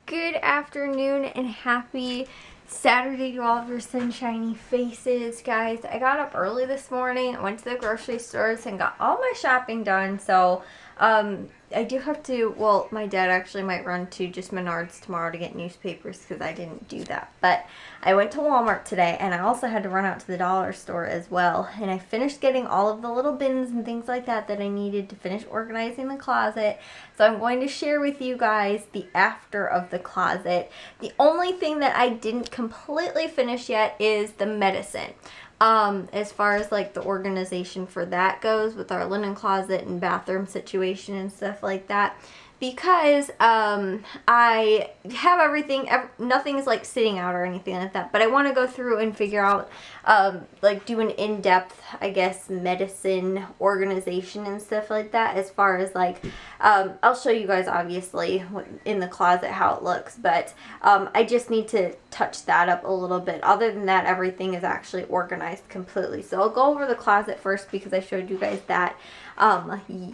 Good afternoon and happy Saturday to all of your sunshiny faces, guys. I got up early this morning. I went to the grocery stores and got all my shopping done. So, I do have to, well, my dad actually might run to just Menards tomorrow to get newspapers because I didn't do that. But I went to Walmart today and I also had to run out to the dollar store as well. And I finished getting all of the little bins and things like that I needed to finish organizing the closet. So I'm going to share with you guys the after of the closet. The only thing that I didn't completely finish yet is the medicine. As far as like the organization for that goes with our linen closet and bathroom situation and stuff like that, because I have everything, nothing's like sitting out or anything like that, but I want to go through and figure out, like do an in-depth, I guess, medicine organization and stuff like that, as far as like, I'll show you guys obviously in the closet how it looks, but I just need to touch that up a little bit. Other than that, everything is actually organized completely. So I'll go over the closet first because I showed you guys that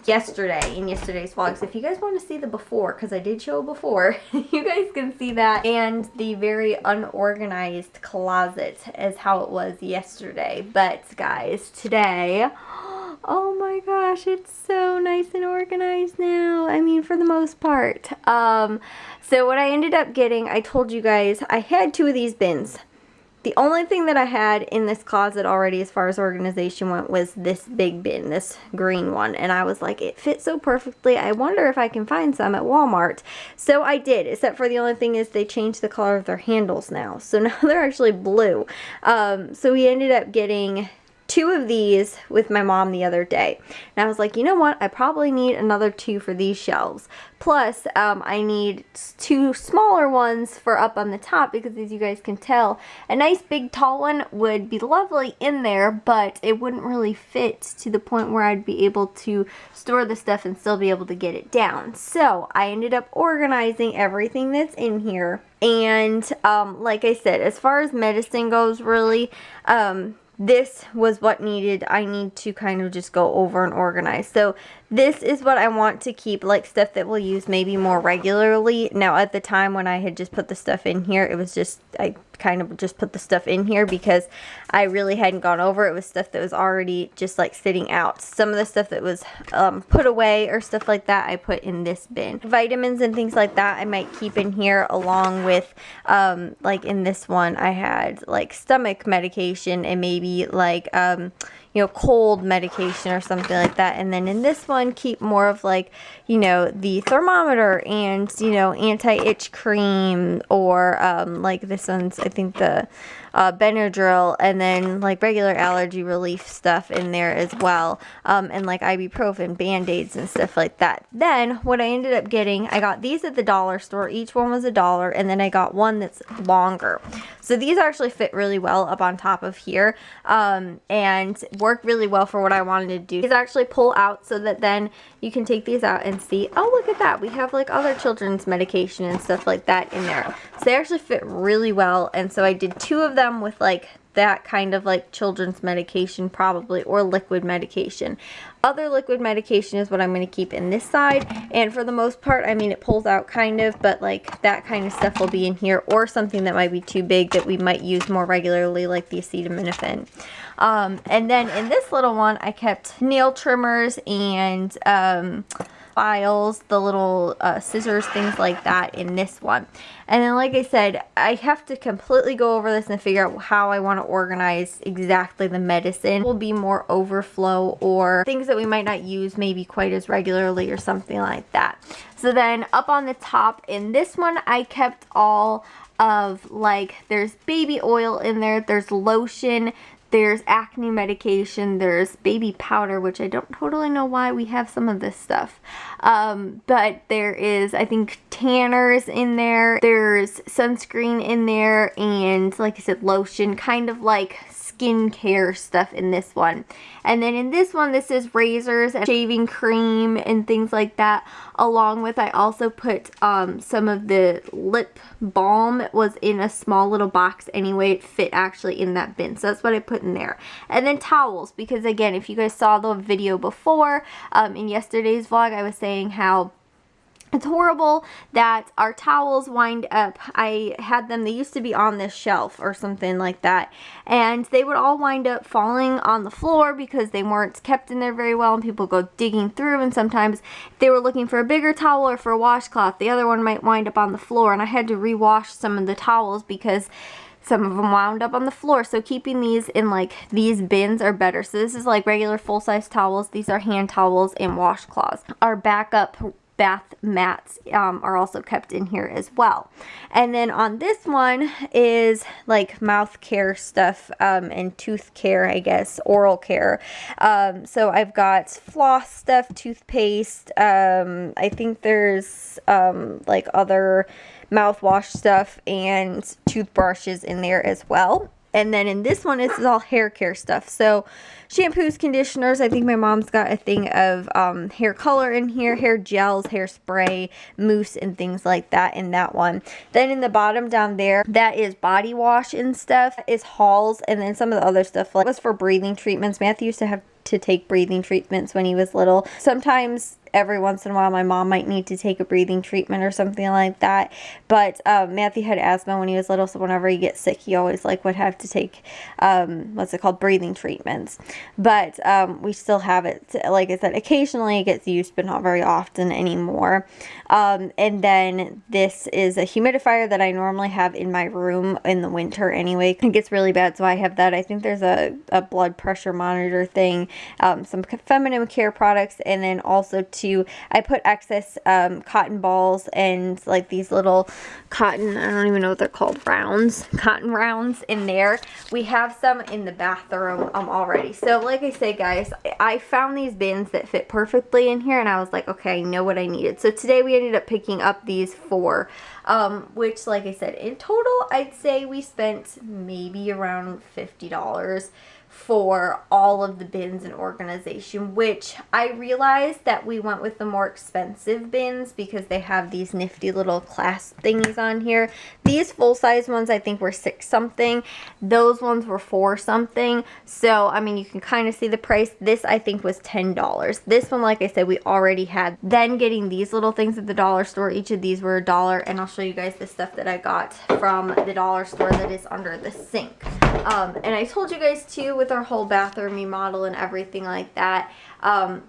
yesterday in yesterday's vlog. So if you guys want to see the before, because I did show before, you guys can see that, and the very unorganized closet as how it was yesterday. But guys, today, oh my gosh, it's so nice and organized now. I mean, for the most part. So what I ended up getting, I told you guys, I had 2 of these bins. The only thing that I had in this closet already as far as organization went was this big bin, this green one. And I was like, it fits so perfectly. I wonder if I can find some at Walmart. So I did, except for the only thing is they changed the color of their handles now. So now they're actually blue. So we ended up getting 2 of these with my mom the other day. And I was like, you know what? I probably need another 2 for these shelves. Plus, I need 2 smaller ones for up on the top because, as you guys can tell, a nice big tall one would be lovely in there, but it wouldn't really fit to the point where I'd be able to store the stuff and still be able to get it down. So I ended up organizing everything that's in here. And like I said, as far as medicine goes, really, this was what I need to kind of just go over and organize. So this is what I want to keep, like stuff that we'll use maybe more regularly. Now at the time when I had just put the stuff in here, it was just, I kind of just put the stuff in here because I really hadn't gone over it. It was stuff that was already just like sitting out. Some of the stuff that was put away or stuff like that, I put in this bin. Vitamins and things like that I might keep in here, along with like in this one I had like stomach medication and maybe like you know, cold medication or something like that. And then in this one, keep more of like, you know, the thermometer and, you know, anti-itch cream, or like this one's, I think, the Benadryl, and then like regular allergy relief stuff in there as well, and like ibuprofen, band-aids and stuff like that. Then what I ended up getting, I got these at the dollar store. Each one was $1, and then I got one that's longer. So these actually fit really well up on top of here, and work really well for what I wanted to do. These actually pull out so that then you can take these out and see, oh, look at that, we have like other children's medication and stuff like that in there. So they actually fit really well, and so I did 2 of them with like that kind of like children's medication probably, or liquid medication. Other liquid medication is what I'm going to keep in this side, and for the most part, I mean, it pulls out kind of, but like that kind of stuff will be in here, or something that might be too big that we might use more regularly, like the acetaminophen. And then in this little one, I kept nail trimmers and files, the little scissors, things like that in this one. And then, like I said, I have to completely go over this and figure out how I want to organize exactly the medicine. Will be more overflow or things that we might not use maybe quite as regularly or something like that. So then up on the top in this one, I kept all of, like, there's baby oil in there, there's lotion, there's acne medication, there's baby powder, which I don't totally know why we have some of this stuff. But there is, I think, tanners in there. There's sunscreen in there, and like I said, lotion, kind of like skincare stuff in this one. And then in this one, this is razors and shaving cream and things like that, along with, I also put some of the lip balm. It was in a small little box anyway. It fit actually in that bin, so that's what I put in there. And then towels, because again, if you guys saw the video before, in yesterday's vlog, I was saying how It's horrible that our towels wind up, I had them, they used to be on this shelf or something like that, and they would all wind up falling on the floor because they weren't kept in there very well, and people go digging through, and sometimes if they were looking for a bigger towel or for a washcloth, the other one might wind up on the floor, and I had to rewash some of the towels because some of them wound up on the floor. So keeping these in like these bins are better. So this is like regular full-size towels. These are hand towels and washcloths. Our backup bath mats are also kept in here as well. And then on this one is like mouth care stuff and tooth care, I guess, oral care. So I've got floss stuff, toothpaste, I think there's like other mouthwash stuff and toothbrushes in there as well. And then in this one, it's all hair care stuff. So shampoos, conditioners. I think my mom's got a thing of hair color in here, hair gels, hairspray, mousse, and things like that in that one. Then in the bottom down there, that is body wash and stuff. Is Halls, and then some of the other stuff like was for breathing treatments. Matthew used to have to take breathing treatments when he was little. Sometimes every once in a while my mom might need to take a breathing treatment or something like that, but Matthew had asthma when he was little, so whenever he gets sick he always like would have to take what's it called, breathing treatments. But we still have it, like I said, occasionally it gets used but not very often anymore. And then this is a humidifier that I normally have in my room in the winter anyway. It gets really bad, so I have that. I think there's a blood pressure monitor thing, some feminine care products, and then also I put excess cotton balls and like these little cotton, I don't even know what they're called, cotton rounds in there. We have some in the bathroom already. So like I say, guys, I found these bins that fit perfectly in here, and I was like, okay, I know what I needed. So today we ended up picking up these 4, which, like I said, in total I'd say we spent maybe around $50 for all of the bins and organization, which I realized that we went with the more expensive bins because they have these nifty little clasp thingies on here. These full-size ones I think were $6 something. Those ones were $4 something. So I mean, you can kind of see the price. This I think was $10. This one, like I said, we already had. Then getting these little things at the dollar store, each of these were $1, and I'll show you guys the stuff that I got from the dollar store that is under the sink. And I told you guys too, with our whole bathroom remodel and everything like that,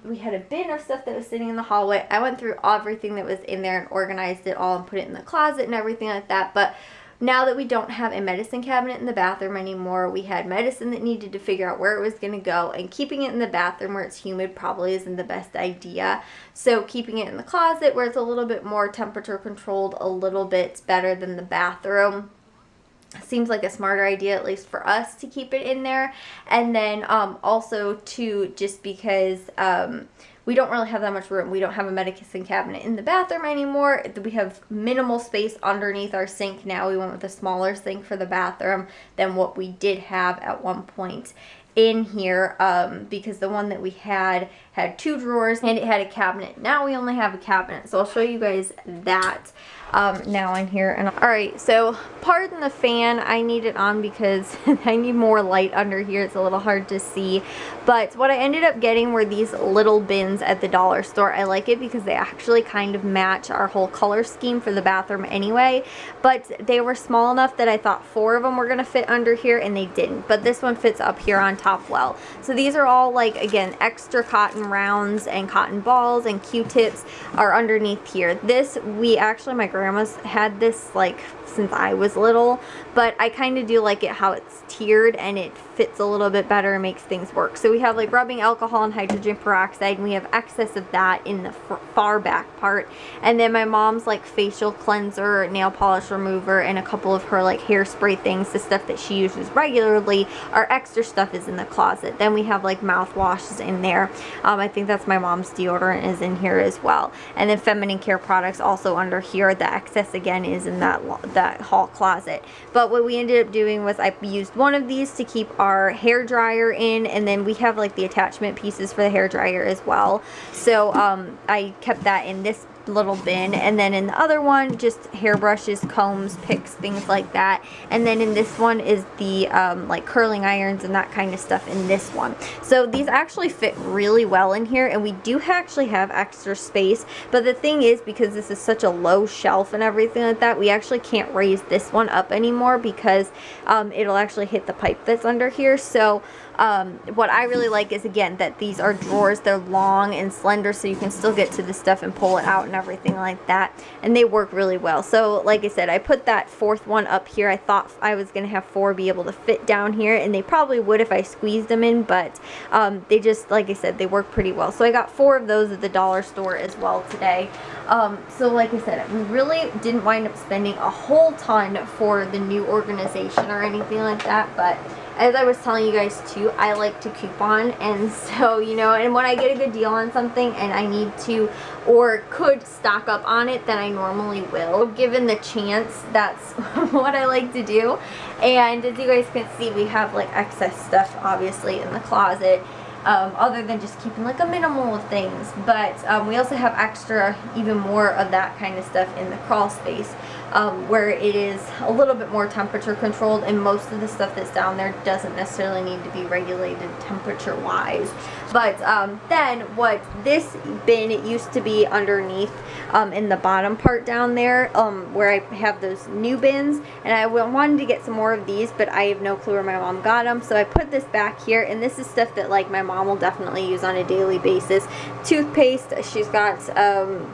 we had a bin of stuff that was sitting in the hallway. I went through everything that was in there and organized it all and put it in the closet and everything like that. But now that we don't have a medicine cabinet in the bathroom anymore, we had medicine that needed to figure out where it was going to go, and keeping it in the bathroom where it's humid probably isn't the best idea. So keeping it in the closet where it's a little bit more temperature controlled, a little bit better than the bathroom, seems like a smarter idea, at least for us, to keep it in there. And then also too, just because we don't really have that much room. We don't have a medicine cabinet in the bathroom anymore. We have minimal space underneath our sink now. We went with a smaller sink for the bathroom than what we did have at one point in here, because the one that we had 2 drawers and it had a cabinet. Now we only have a cabinet, so I'll show you guys that now in here. And all right, so pardon the fan, I need it on because I need more light under here. It's a little hard to see, but what I ended up getting were these little bins at the dollar store. I like it because they actually kind of match our whole color scheme for the bathroom anyway, but they were small enough that I thought 4 of them were gonna fit under here, and they didn't. But this one fits up here on top well. So these are all, like, again, extra cotton rounds and cotton balls, and Q-tips are underneath here. This, we actually, my grandma's had this like since I was little, but I kind of do like it how it's tiered and it fits a little bit better and makes things work. So we have like rubbing alcohol and hydrogen peroxide, and we have excess of that in the far back part. And then my mom's like facial cleanser, nail polish remover, and a couple of her like hairspray things, the stuff that she uses regularly. Our extra stuff is in the closet. Then we have like mouthwashes in there. I think that's my mom's deodorant is in here as well. And then feminine care products also under here. The excess again is in that hall closet. But what we ended up doing was I used one of these to keep our hair dryer in, and then we have like the attachment pieces for the hair dryer as well. So I kept that in this little bin, and then in the other one just hairbrushes, combs, picks, things like that. And then in this one is the like curling irons and that kind of stuff in this one. So these actually fit really well in here, and we do actually have extra space. But the thing is, because this is such a low shelf and everything like that, we actually can't raise this one up anymore because it'll actually hit the pipe that's under here. So what I really like is, again, that these are drawers. They're long and slender, so you can still get to the stuff and pull it out and everything like that, and they work really well. So like I said, I put that fourth one up here. I thought I was gonna have 4 be able to fit down here, and they probably would if I squeezed them in, but they just, like I said, they work pretty well. So I got 4 of those at the dollar store as well today. So like I said, we really didn't wind up spending a whole ton for the new organization or anything like that, but as I was telling you guys too, I like to coupon, and so, you know, and when I get a good deal on something and I need to or could stock up on it, then I normally will. Given the chance, that's what I like to do. And as you guys can see, we have like excess stuff obviously in the closet. Other than just keeping like a minimal of things, but we also have extra, even more of that kind of stuff in the crawl space, where it is a little bit more temperature controlled, and most of the stuff that's down there doesn't necessarily need to be regulated temperature wise. But then what this bin, it used to be underneath in the bottom part down there, where I have those new bins, and I wanted to get some more of these, but I have no clue where my mom got them, so I put this back here. And this is stuff that like my mom will definitely use on a daily basis. Toothpaste, she's got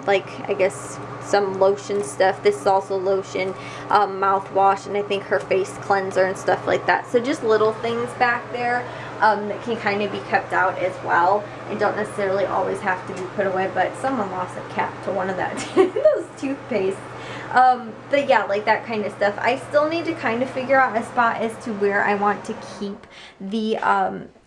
like, I guess some lotion stuff. This is also lotion, mouthwash, and I think her face cleanser and stuff like that. So just little things back there that can kind of be kept out as well, and don't necessarily always have to be put away. But someone lost a cap to one of that those toothpaste. But yeah, like that kind of stuff. I still need to kind of figure out a spot as to where I want to keep the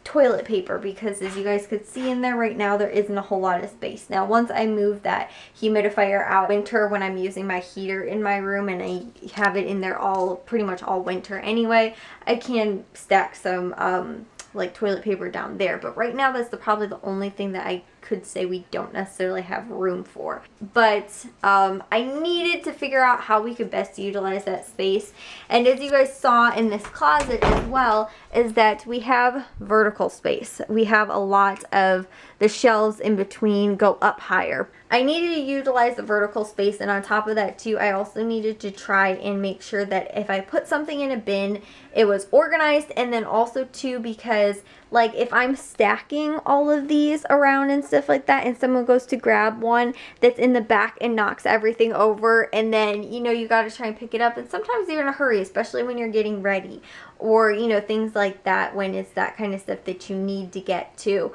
toilet paper, because as you guys could see in there right now, there isn't a whole lot of space. Now once I move that humidifier out winter, when I'm using my heater in my room and I have it in there all pretty much all winter anyway, I can stack some like toilet paper down there. But right now that's probably the only thing that I could say we don't necessarily have room for. But I needed to figure out how we could best utilize that space. And as you guys saw in this closet as well, is that we have vertical space. We have a lot of the shelves in between go up higher. I needed to utilize the vertical space, and on top of that too, I also needed to try and make sure that if I put something in a bin, it was organized. And then also too, because like if I'm stacking all of these around and stuff like that, and someone goes to grab one that's in the back and knocks everything over, and then, you know, you got to try and pick it up, and sometimes you're in a hurry, especially when you're getting ready, or, you know, things like that, when it's that kind of stuff that you need to get to.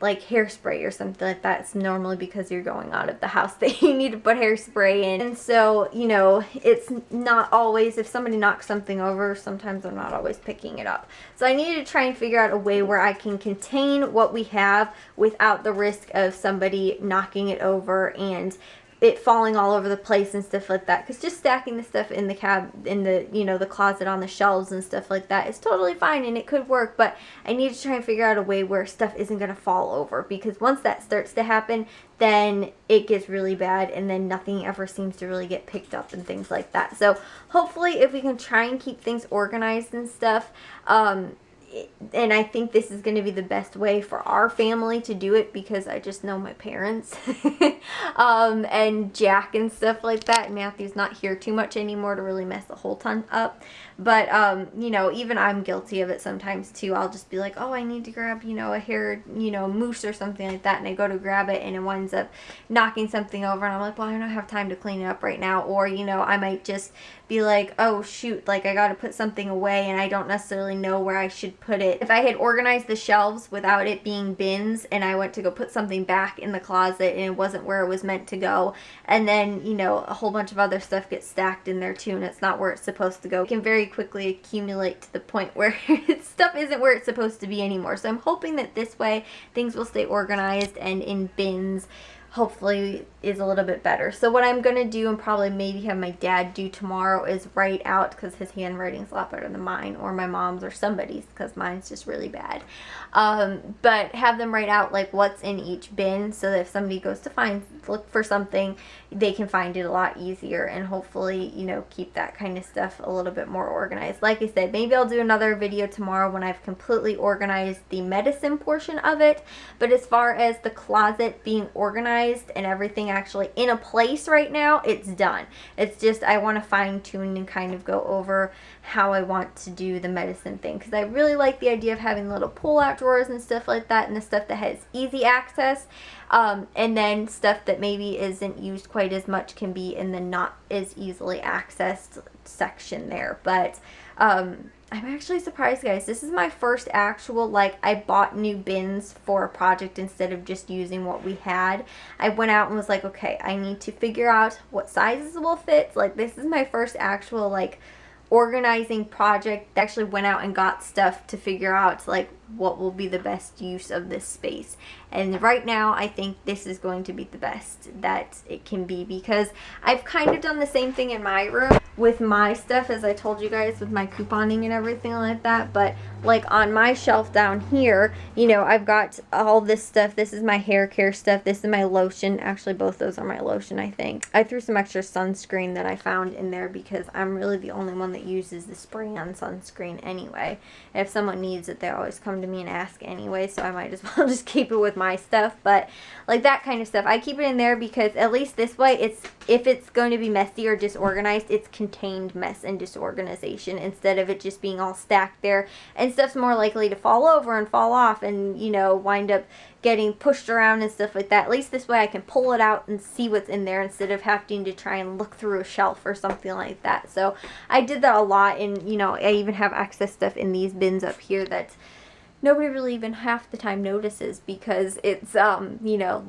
Like hairspray or something like that. It's normally because you're going out of the house that you need to put hairspray in. And so, you know, it's not always, if somebody knocks something over, sometimes they're not always picking it up. So I needed to try and figure out a way where I can contain what we have without the risk of somebody knocking it over and it falling all over the place and stuff like that. Because just stacking the stuff in the in the, you know, the closet on the shelves and stuff like that is totally fine, and it could work. But I need to try and figure out a way where stuff isn't going to fall over, because once that starts to happen, then it gets really bad, and then nothing ever seems to really get picked up and things like that. So hopefully if we can try and keep things organized and stuff, and I think this is going to be the best way for our family to do it, because I just know my parents and Jack and stuff like that. Matthew's not here too much anymore to really mess the whole ton up. But, you know, even I'm guilty of it sometimes too. I'll just be like, oh, I need to grab, you know, a hair, you know, mousse or something like that. And I go to grab it and it winds up knocking something over. And I'm like, well, I don't have time to clean it up right now. Or, you know, I might just be like, oh, shoot, like I got to put something away and I don't necessarily know where I should put it. If I had organized the shelves without it being bins and I went to go put something back in the closet and it wasn't where it was meant to go, and then, you know, a whole bunch of other stuff gets stacked in there too and it's not where it's supposed to go, it can very quickly accumulate to the point where stuff isn't where it's supposed to be anymore. So I'm hoping that this way things will stay organized and in bins hopefully is a little bit better. So what I'm gonna do, and probably maybe have my dad do tomorrow, is write out, because his handwriting's a lot better than mine or my mom's or somebody's, because mine's just really bad, but have them write out like what's in each bin, so that if somebody goes to find look for something, they can find it a lot easier, and hopefully, you know, keep that kind of stuff a little bit more organized. Like I said, maybe I'll do another video tomorrow when I've completely organized the medicine portion of it. But as far as the closet being organized and everything actually in a place right now, it's done. It's just I want to fine tune and kind of go over how I want to do the medicine thing, because I really like the idea of having little pull-out drawers and stuff like that, and the stuff that has easy access, and then stuff that maybe isn't used quite as much can be in the not as easily accessed section there. But I'm actually surprised, guys. This is my first actual, like, I bought new bins for a project instead of just using what we had. I went out and was like, okay, I need to figure out what sizes will fit. Like, this is my first actual, like, organizing project that actually went out and got stuff to figure out, like, what will be the best use of this space. And right now I think this is going to be the best that it can be, because I've kind of done the same thing in my room with my stuff, as I told you guys, with my couponing and everything like that. But like on my shelf down here, you know, I've got all this stuff. This is my hair care stuff. This is my lotion. Actually, both those are my lotion, I think. I threw some extra sunscreen that I found in there because I'm really the only one that uses the spray-on sunscreen anyway. And if someone needs it, they always come to me and ask anyway, so I might as well just keep it with my stuff. But like that kind of stuff, I keep it in there because at least this way, it's, if it's going to be messy or disorganized, it's contained mess and disorganization, instead of it just being all stacked there, and stuff's more likely to fall over and fall off and, you know, wind up getting pushed around and stuff like that. At least this way I can pull it out and see what's in there instead of having to try and look through a shelf or something like that. So I did that a lot, and, you know, I even have excess stuff in these bins up here that nobody really even half the time notices, because it's, you know,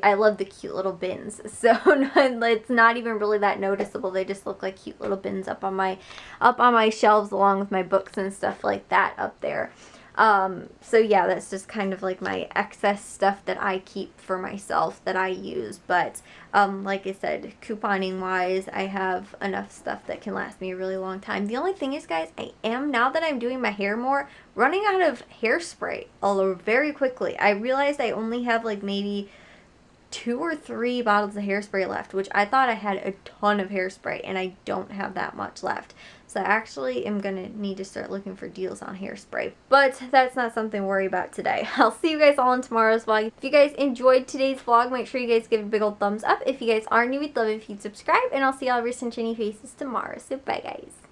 I love the cute little bins. So it's not even really that noticeable. They just look like cute little bins up on my shelves, along with my books and stuff like that up there. So yeah, that's just kind of like my excess stuff that I keep for myself that I use. But, like I said, couponing wise, I have enough stuff that can last me a really long time. The only thing is, guys, now that I'm doing my hair more, running out of hairspray very quickly. I realized I only have like maybe 2 or 3 bottles of hairspray left, which I thought I had a ton of hairspray, and I don't have that much left. So I actually am going to need to start looking for deals on hairspray. But that's not something to worry about today. I'll see you guys all in tomorrow's vlog. If you guys enjoyed today's vlog, make sure you guys give it a big old thumbs up. If you guys are new, we'd love it if you'd subscribe. And I'll see all of your sunshiny faces tomorrow. So bye, guys.